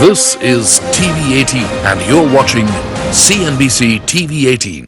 This is TV18 and you're watching CNBC TV18.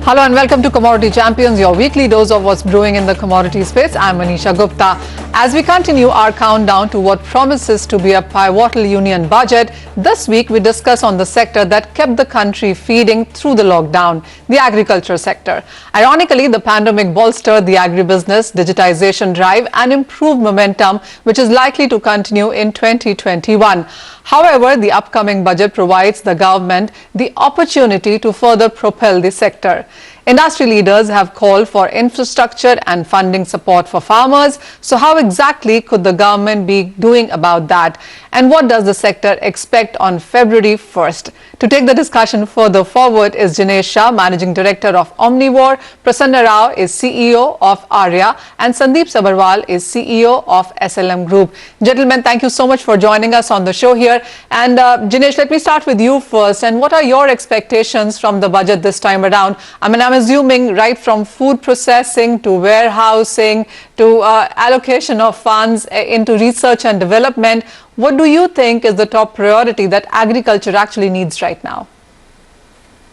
Hello and welcome to Commodity Champions, your weekly dose of what's brewing in the commodity space. I'm Manisha Gupta. As we continue our countdown to what promises to be a pivotal union budget, this week we discuss on the sector that kept the country feeding through the lockdown, the agriculture sector. Ironically, the pandemic bolstered the agribusiness, digitization drive and improved momentum, which is likely to continue in 2021. However, the upcoming budget provides the government the opportunity to further propel the sector. Industry leaders have called for infrastructure and funding support for farmers. So how exactly could the government be doing about that? And what does the sector expect on February 1st? To take the discussion further forward is Jinesh Shah, Managing Director of Omnivore, Prasanna Rao is CEO of Arya, and Sandeep Sabharwal is CEO of SLM Group. Gentlemen, thank you so much for joining us on the show here. And Jinesh, let me start with you first. And what are your expectations from the budget this time around? I'm assuming right from food processing to warehousing to allocation of funds into research and development. What do you think is the top priority that agriculture actually needs right now?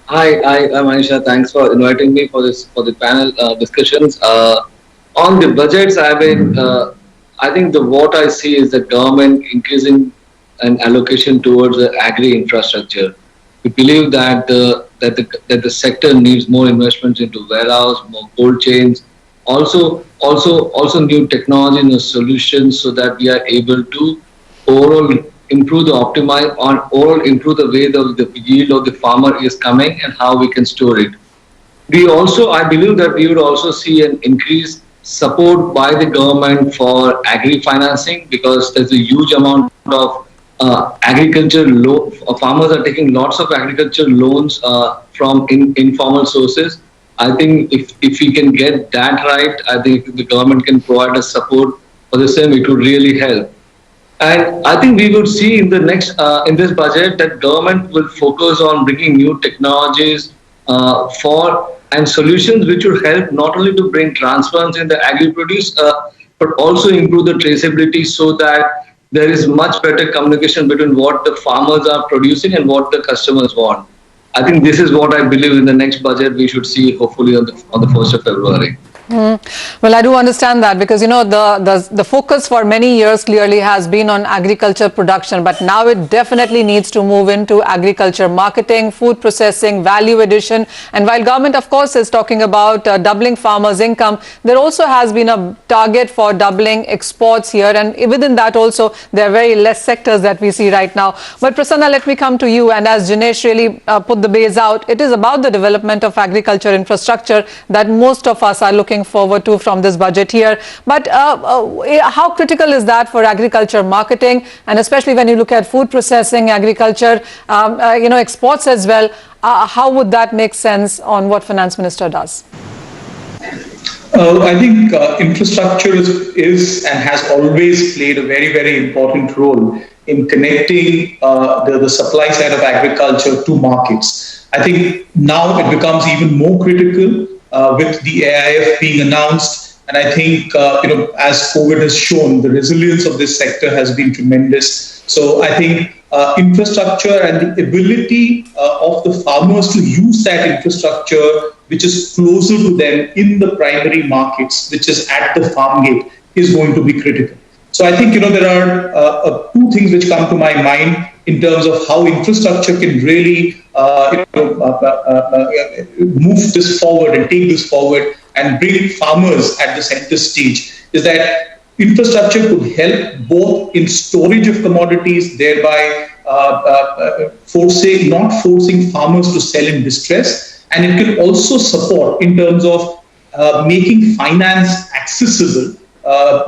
Hi, Manisha. Thanks for inviting me for the panel discussions. On the budgets, I think what I see is the government increasing an allocation towards the agri infrastructure. We believe that the sector needs more investments into warehouse, more cold chains, also new technology and solutions, so that we are able to overall improve the way the yield of the farmer is coming and how we can store it. I believe that we would also see an increased support by the government for agri financing, because there's a huge amount of farmers are taking lots of agriculture loans from informal sources. I think if we can get that right, I think if the government can provide us support for the same, it would really help. And I think we would see in the next in this budget that government will focus on bringing new technologies and solutions which would help not only to bring transparency in the agri-produce, but also improve the traceability, so that there is much better communication between what the farmers are producing and what the customers want. I think this is what I believe in the next budget we should see, hopefully on the 1st of February. Well, I do understand that, because the focus for many years clearly has been on agriculture production, but now it definitely needs to move into agriculture marketing, food processing, value addition. And while government, of course, is talking about doubling farmers' income, there also has been a target for doubling exports here, and within that also there are very less sectors that we see right now. But Prasanna, let me come to you, and as Jinesh really put the base out, it is about the development of agriculture infrastructure that most of us are looking forward to from this budget here. But how critical is that for agriculture marketing, and especially when you look at food processing, agriculture, exports as well? How would that make sense on what Finance Minister does? I think infrastructure is and has always played a very, very important role in connecting the supply side of agriculture to markets. I think now it becomes even more critical with the AIF being announced. And I think, as COVID has shown, the resilience of this sector has been tremendous. So I think infrastructure and the ability of the farmers to use that infrastructure, which is closer to them in the primary markets, which is at the farm gate, is going to be critical. So I think, there are two things which come to my mind in terms of how infrastructure can really move this forward and take this forward and bring farmers at the center stage, is that infrastructure could help both in storage of commodities, thereby not forcing farmers to sell in distress, and it can also support in terms of making finance accessible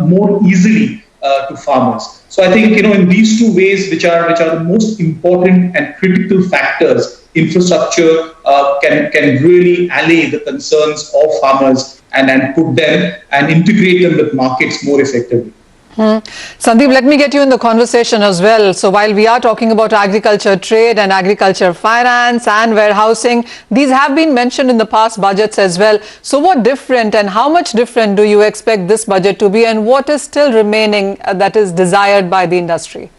more easily to farmers. So I think, in these two ways, which are the most important and critical factors, infrastructure can really allay the concerns of farmers and put them and integrate them with markets more effectively. Sandeep, let me get you in the conversation as well. So while we are talking about agriculture trade and agriculture finance and warehousing, these have been mentioned in the past budgets as well. So what different and how much different do you expect this budget to be, and what is still remaining that is desired by the industry?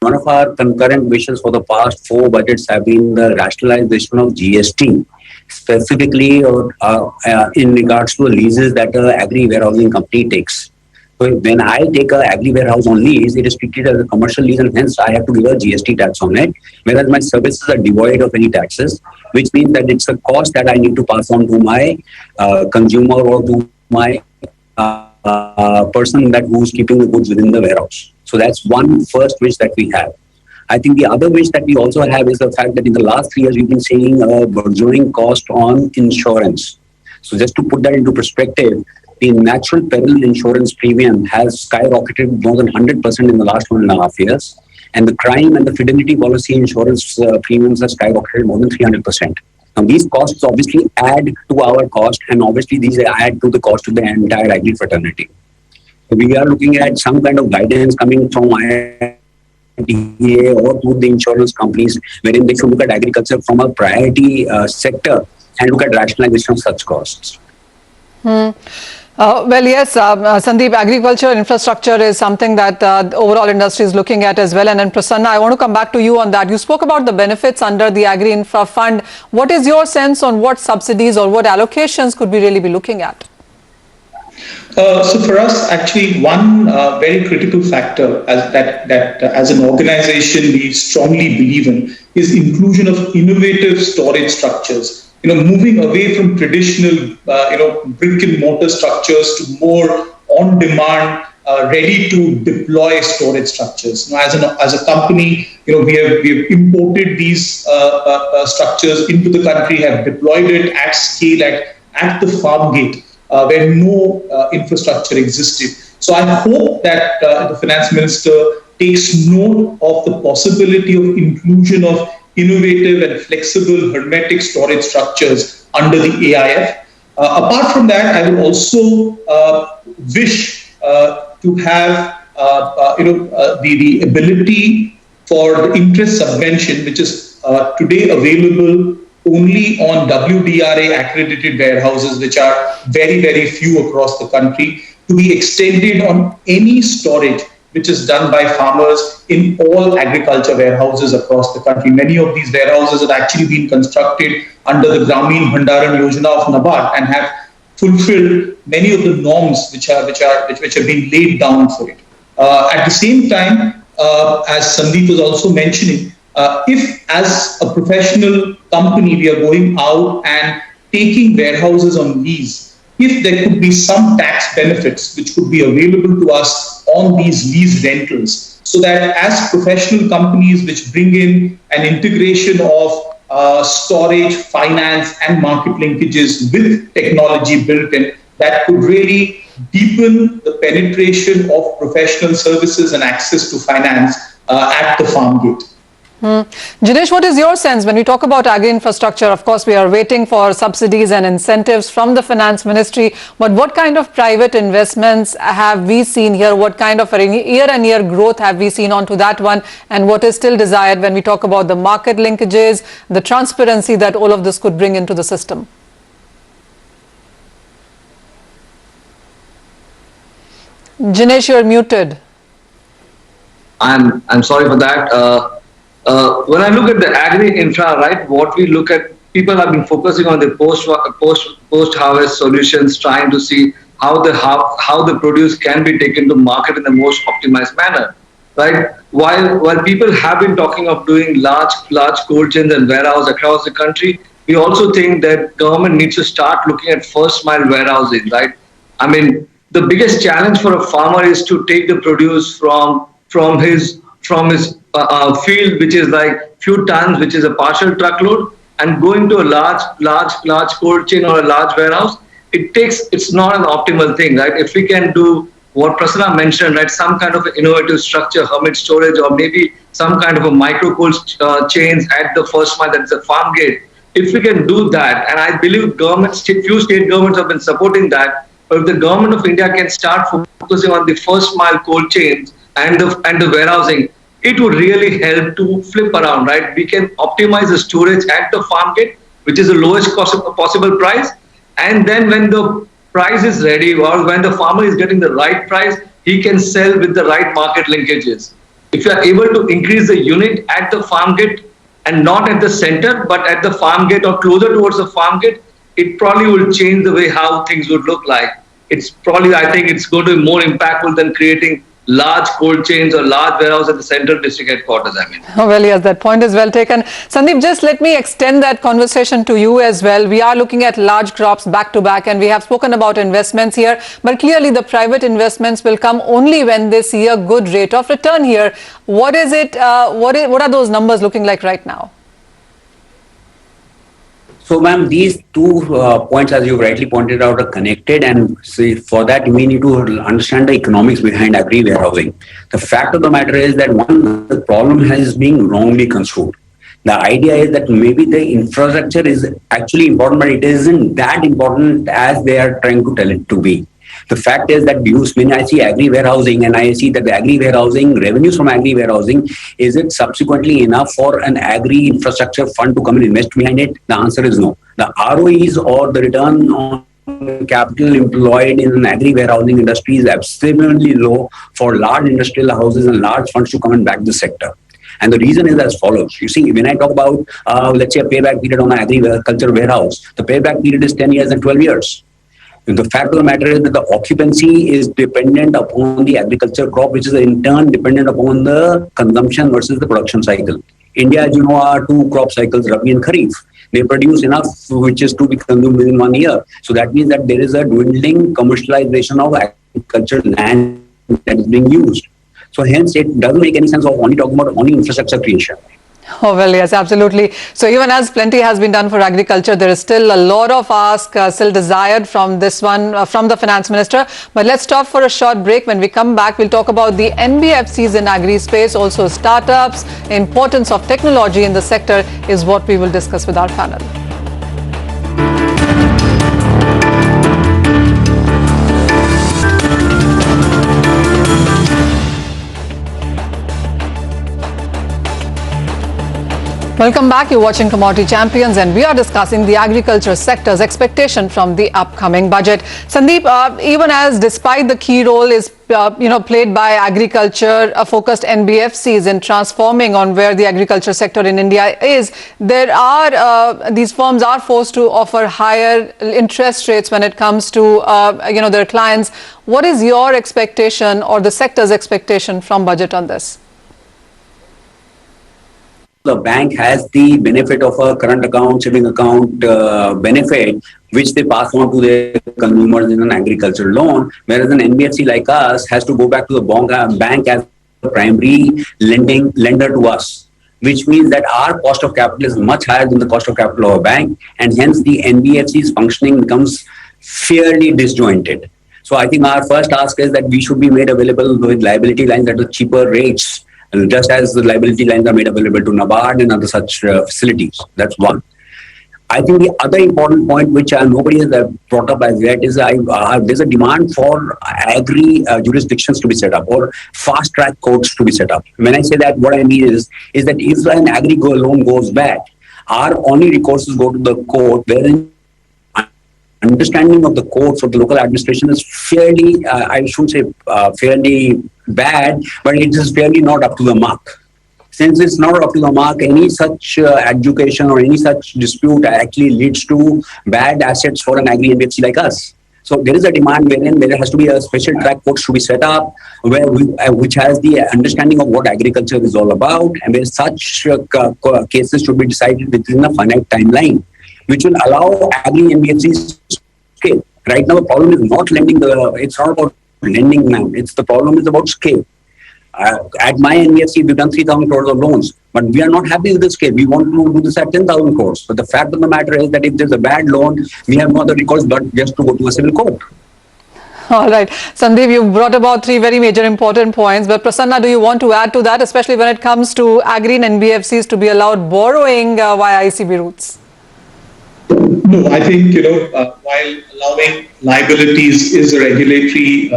One of our concurrent wishes for the past 4 budgets have been the rationalization of GST, specifically in regards to the leases that an agri warehousing company takes. So when I take an agri warehouse on lease, it is treated as a commercial lease, and hence I have to give a GST tax on it, whereas my services are devoid of any taxes, which means that it's a cost that I need to pass on to my consumer or to my person who's keeping the goods within the warehouse. So that's one first wish that we have. I think the other wish that we also have is the fact that in the last 3 years, we've been seeing a burgeoning cost on insurance. So just to put that into perspective, the natural peril insurance premium has skyrocketed more than 100% in the last 1.5 years. And the crime and the fidelity policy insurance premiums have skyrocketed more than 300%. Now, these costs obviously add to our cost, and obviously these add to the cost of the entire agri fraternity. We are looking at some kind of guidance coming from IDA or to the insurance companies, wherein they should look at agriculture from a priority sector and look at rationalization of such costs. Well, yes, Sandeep, agriculture infrastructure is something that the overall industry is looking at as well. And then Prasanna, I want to come back to you on that. You spoke about the benefits under the Agri Infra Fund. What is your sense on what subsidies or what allocations could we really be looking at? So for us, actually, one very critical factor as an organization we strongly believe in is inclusion of innovative storage structures. Moving away from traditional, brick and mortar structures to more on-demand, ready to deploy storage structures. As a company, we have imported these structures into the country, have deployed it at scale at the farm gate, where no infrastructure existed. So I hope that the finance minister takes note of the possibility of inclusion of innovative and flexible hermetic storage structures under the AIF. Apart from that, I will also wish to have the ability for the interest subvention, which is today available only on WDRA accredited warehouses, which are very, very few across the country, to be extended on any storage which is done by farmers in all agriculture warehouses across the country. Many of these warehouses have actually been constructed under the Gramin Bhandaran Yojana of NABARD and have fulfilled many of the norms which have been laid down for it. At the same time, as Sandeep was also mentioning, if as a professional company we are going out and taking warehouses on lease, if there could be some tax benefits which could be available to us on these lease rentals, so that as professional companies which bring in an integration of storage, finance and market linkages with technology built in, that could really deepen the penetration of professional services and access to finance at the farm gate. Jinesh, what is your sense when we talk about agri infrastructure? Of course, we are waiting for subsidies and incentives from the finance ministry, but what kind of private investments have we seen here? What kind of year-on-year growth have we seen onto that one? And what is still desired when we talk about the market linkages, the transparency that all of this could bring into the system? Jinesh, you're muted. I'm sorry for that. When I look at the agri infra, right, what we look at, people have been focusing on the post harvest solutions, trying to see how the produce can be taken to market in the most optimized manner, right? While people have been talking of doing large cold chains and warehouses across the country, we also think that government needs to start looking at first mile warehousing, right? I mean, the biggest challenge for a farmer is to take the produce from his field, which is like few tons, which is a partial truckload, and going to a large cold chain or a large warehouse. It's not an optimal thing, right? If we can do what Prasanna mentioned, right, some kind of innovative structure, hermit storage, or maybe some kind of a micro cold chains at the first mile, that's a farm gate. If we can do that, and I believe few state governments have been supporting that, But if the government of India can start focusing on the first mile cold chains and the warehousing, it would really help to flip around, right? We can optimize the storage at the farm gate, which is the lowest possible price. And then when the price is ready, or when the farmer is getting the right price, he can sell with the right market linkages. If you are able to increase the unit at the farm gate and not at the center, but at the farm gate or closer towards the farm gate, it probably will change the way how things would look like. It's probably, I think it's going to be more impactful than creating large cold chains or large warehouse at the central district headquarters, I mean. Oh, well, yes, that point is well taken. Sandeep, just let me extend that conversation to you as well. We are looking at large crops back to back, and we have spoken about investments here, but clearly the private investments will come only when they see a good rate of return here. What is it, what are those numbers looking like right now? So, ma'am, these two points, as you rightly pointed out, are connected, and for that we need to understand the economics behind agri warehousing. The fact of the matter is that the problem has been wrongly construed. The idea is that maybe the infrastructure is actually important, but it isn't that important as they are trying to tell it to be. The fact is that when I see agri warehousing and I see that the agri warehousing, revenues from agri warehousing, is it subsequently enough for an agri infrastructure fund to come and invest behind it? The answer is no. The ROEs, or the return on capital employed in an agri warehousing industry, is absolutely low for large industrial houses and large funds to come and back the sector. And the reason is as follows. You see, when I talk about, let's say, a payback period on an agriculture warehouse, the payback period is 10 years and 12 years. The fact of the matter is that the occupancy is dependent upon the agriculture crop, which is in turn dependent upon the consumption versus the production cycle. India, as you know, are two crop cycles, Rabi and Kharif. They produce enough which is to be consumed within 1 year. So that means that there is a dwindling commercialization of agriculture land that is being used. So hence, it doesn't make any sense of only talking about only infrastructure creation. Oh, well, yes, absolutely. So even as plenty has been done for agriculture, there is still a lot of ask still desired from this one, from the finance minister. But let's stop for a short break. When we come back, we'll talk about the NBFCs in agri space, also startups, importance of technology in the sector is what we will discuss with our panel. Welcome back. You're watching Commodity Champions, and we are discussing the agriculture sector's expectation from the upcoming budget. Sandeep, even as despite the key role is played by agriculture focused NBFCs in transforming on where the agriculture sector in India is, there are these firms are forced to offer higher interest rates when it comes to their clients. What is your expectation or the sector's expectation from budget on this? The bank has the benefit of a current account, saving account benefit, which they pass on to their consumers in an agricultural loan, whereas an NBFC like us has to go back to the bank as the primary lender to us, which means that our cost of capital is much higher than the cost of capital of a bank, and hence the NBFC's functioning becomes fairly disjointed. So I think our first ask is that we should be made available with liability lines at the cheaper rates, just as the liability lines are made available to NABARD and other such facilities. That's one. I think the other important point, which nobody has brought up as yet, is there's a demand for agri jurisdictions to be set up, or fast-track courts to be set up. When I say that, what I mean is that if an agri loan goes bad, our only recourse is go to the court, wherein understanding of the courts of the local administration is fairly, I shouldn't say fairly bad, but it is fairly not up to the mark. Since it's not up to the mark, any such adjudication or any such dispute actually leads to bad assets for an agri NBFC like us. So there is a demand wherein there has to be a special track court to be set up, which has the understanding of what agriculture is all about, and where such cases should be decided within a finite timeline, which will allow agri NBFCs to scale. Right now, the problem is not lending. It's not about lending now. The problem is about scale. At my NBFC, we've done 3,000 crores of loans, but we are not happy with the scale. We want to do this at 10,000 crores. But the fact of the matter is that if there's a bad loan, we have no other recourse but just to go to a civil court. All right. Sandeep, you brought about three very major important points, but Prasanna, do you want to add to that, especially when it comes to agri and NBFCs to be allowed borrowing via ECB routes? No, I think, while allowing liabilities is a regulatory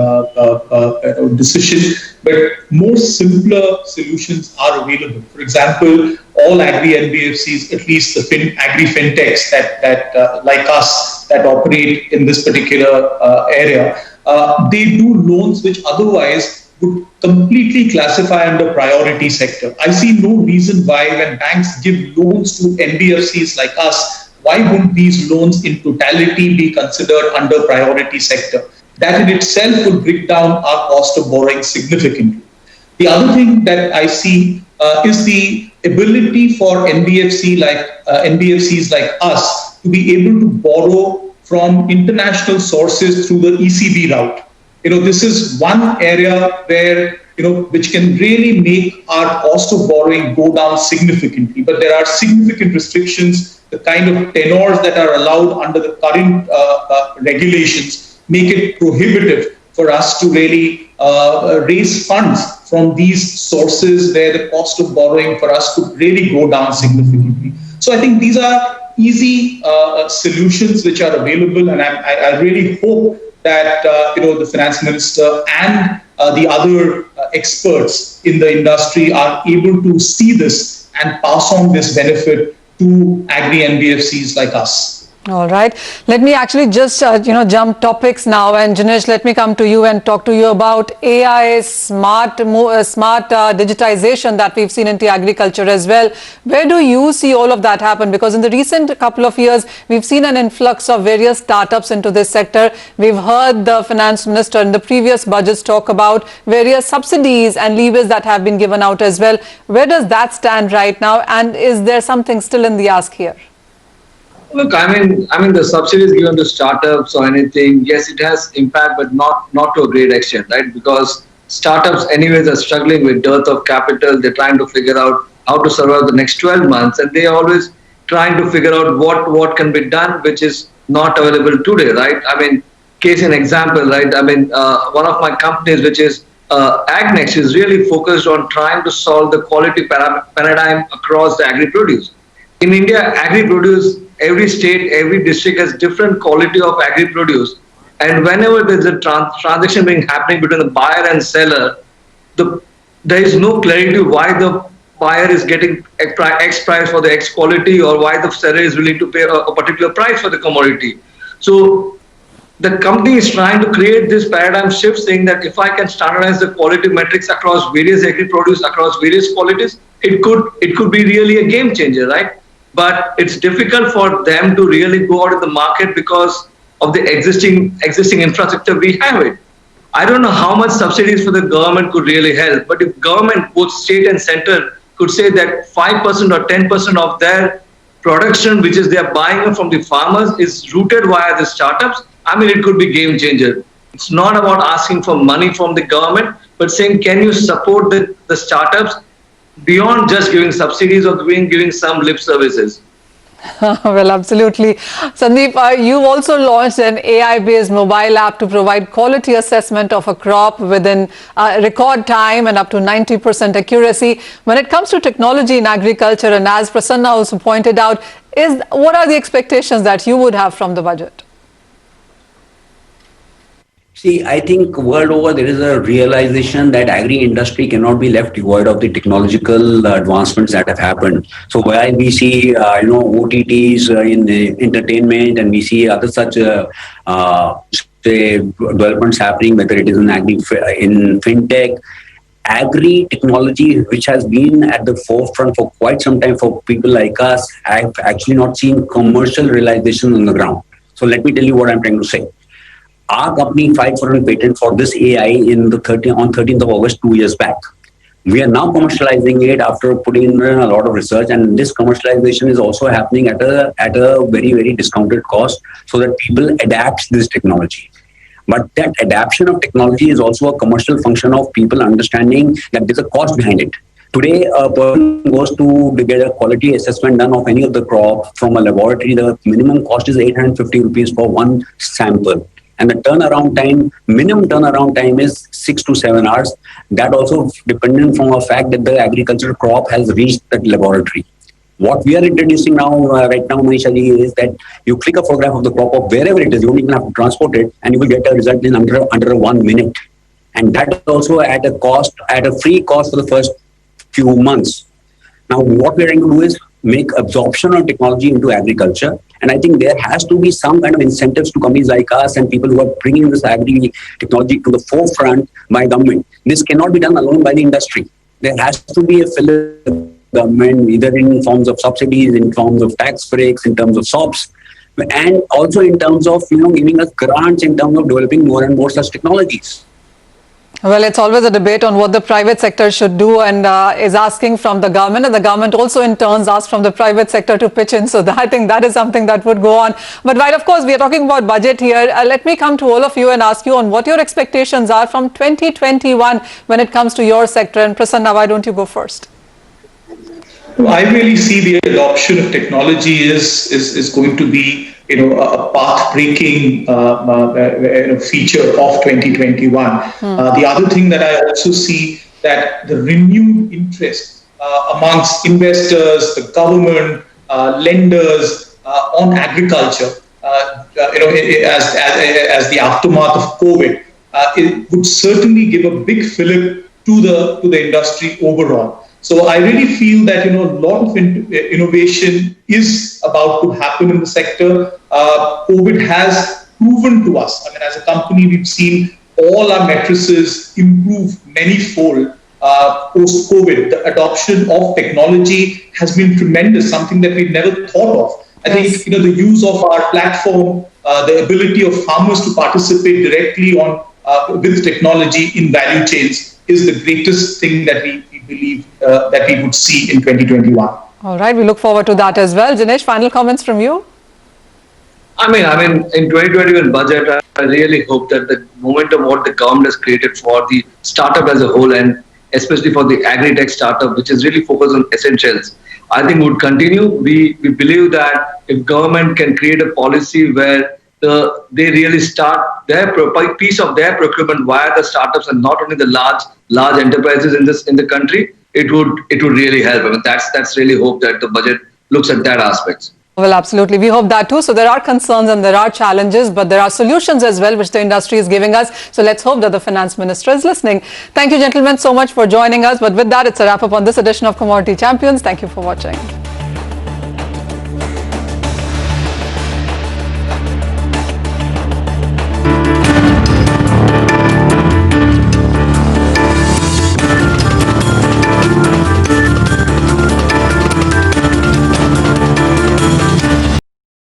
decision, but more simpler solutions are available. For example, all agri NBFCs, at least the agri fintechs that like us that operate in this particular area, they do loans which otherwise would completely classify under priority sector. I see no reason why when banks give loans to NBFCs like us, why wouldn't these loans in totality be considered under priority sector? That in itself will bring down our cost of borrowing significantly. The other thing that I see is the ability for NBFCs like us to be able to borrow from international sources through the ECB route. This is one area where, which can really make our cost of borrowing go down significantly. But there are significant restrictions. The kind of tenors that are allowed under the current regulations make it prohibitive for us to really raise funds from these sources where the cost of borrowing for us could really go down significantly. So I think these are easy solutions which are available, and I really hope that the finance minister and the other experts in the industry are able to see this and pass on this benefit to agri NBFCs like us. All right. Let me actually just, jump topics now. And Jinesh, let me come to you and talk to you about AI, smart digitization that we've seen into agriculture as well. Where do you see all of that happen? Because in the recent couple of years, we've seen an influx of various startups into this sector. We've heard the finance minister in the previous budgets talk about various subsidies and levers that have been given out as well. Where does that stand right now? And is there something still in the ask here? Look, I mean, the subsidies given to startups or anything, yes, it has impact, but not to a great extent, right? Because startups anyways are struggling with dearth of capital. They're trying to figure out how to survive the next 12 months, and they're always trying to figure out what can be done, which is not available today, right? I mean, case in example, right? I mean, one of my companies, which is AgNext, is really focused on trying to solve the quality paradigm across the agri-produce. In India, agri-produce, every state, every district has different quality of agri-produce. And whenever there's a transaction happening between the buyer and seller, there is no clarity why the buyer is getting X price for the X quality or why the seller is willing to pay a particular price for the commodity. So the company is trying to create this paradigm shift, saying that if I can standardize the quality metrics across various agri-produce, across various qualities, it could be really a game changer, right? But it's difficult for them to really go out in the market because of the existing infrastructure we have it. I don't know how much subsidies for the government could really help, but if government, both state and center, could say that 5% or 10% of their production, which is they are buying from the farmers, is routed via the startups, I mean, it could be game changer. It's not about asking for money from the government, but saying, can you support the startups beyond just giving subsidies or giving some lip services? Well, absolutely. Sandeep, you also launched an AI-based mobile app to provide quality assessment of a crop within record time and up to 90% accuracy. When it comes to technology in agriculture, and as Prasanna also pointed out, what are the expectations that you would have from the budget? See, I think world over there is a realization that agri-industry cannot be left devoid of the technological advancements that have happened. So while we see, OTTs in the entertainment, and we see other such developments happening, whether it is in in fintech, agri technology, which has been at the forefront for quite some time for people like us, I've actually not seen commercial realization on the ground. So let me tell you what I'm trying to say. Our company filed for a patent for this AI on 13th of August, 2 years back. We are now commercializing it after putting in a lot of research, and this commercialization is also happening at a very, very discounted cost so that people adapt this technology. But that adaptation of technology is also a commercial function of people understanding that there's a cost behind it. Today, a person goes to get a quality assessment done of any of the crop from a laboratory. The minimum cost is 850 rupees for one sample. And the minimum turnaround time is 6 to 7 hours. That also dependent from a fact that the agricultural crop has reached that laboratory. What we are introducing now, right now, Manisha ji, is that you click a photograph of the crop of wherever it is, you don't even have to transport it, and you will get a result in under 1 minute. And that also at a free cost for the first few months. Now, what we are trying to do is make absorption of technology into agriculture. And I think there has to be some kind of incentives to companies like us and people who are bringing this agri technology to the forefront by government. This cannot be done alone by the industry. There has to be a fillip government, either in forms of subsidies, in forms of tax breaks, in terms of SOPs, and also in terms of giving us grants in terms of developing more and more such technologies. Well, it's always a debate on what the private sector should do and is asking from the government, and the government also in turns asks from the private sector to pitch in. So I think that is something that would go on. But while of course we are talking about budget here, let me come to all of you and ask you on what your expectations are from 2021 when it comes to your sector. And Prasanna, why don't you go first? I really see the adoption of technology is going to be a path-breaking feature of 2021. The other thing that I also see that the renewed interest amongst investors, the government, lenders on agriculture, as the aftermath of COVID, it would certainly give a big fillip to the industry overall. So I really feel that a lot of innovation is about to happen in the sector. COVID has proven to us. I mean, as a company, we've seen all our matrices improve manyfold post-COVID. The adoption of technology has been tremendous, something that we've never thought of. I think the use of our platform, the ability of farmers to participate directly on with technology in value chains is the greatest thing that we believe that we would see in 2021. All right, we look forward to that as well. Jinesh, final comments from you? I mean, in 2021 budget, I really hope that the momentum what the government has created for the startup as a whole, and especially for the agri-tech startup, which is really focused on essentials, I think would continue. We believe that if government can create a policy where they really start their piece of their procurement via the startups and not only the large enterprises in the country, it would really help. I mean, that's really hope that the budget looks at that aspect. Well, absolutely. We hope that too. So there are concerns and there are challenges, but there are solutions as well, which the industry is giving us. So let's hope that the finance minister is listening. Thank you, gentlemen, so much for joining us. But with that, it's a wrap up on this edition of Commodity Champions. Thank you for watching.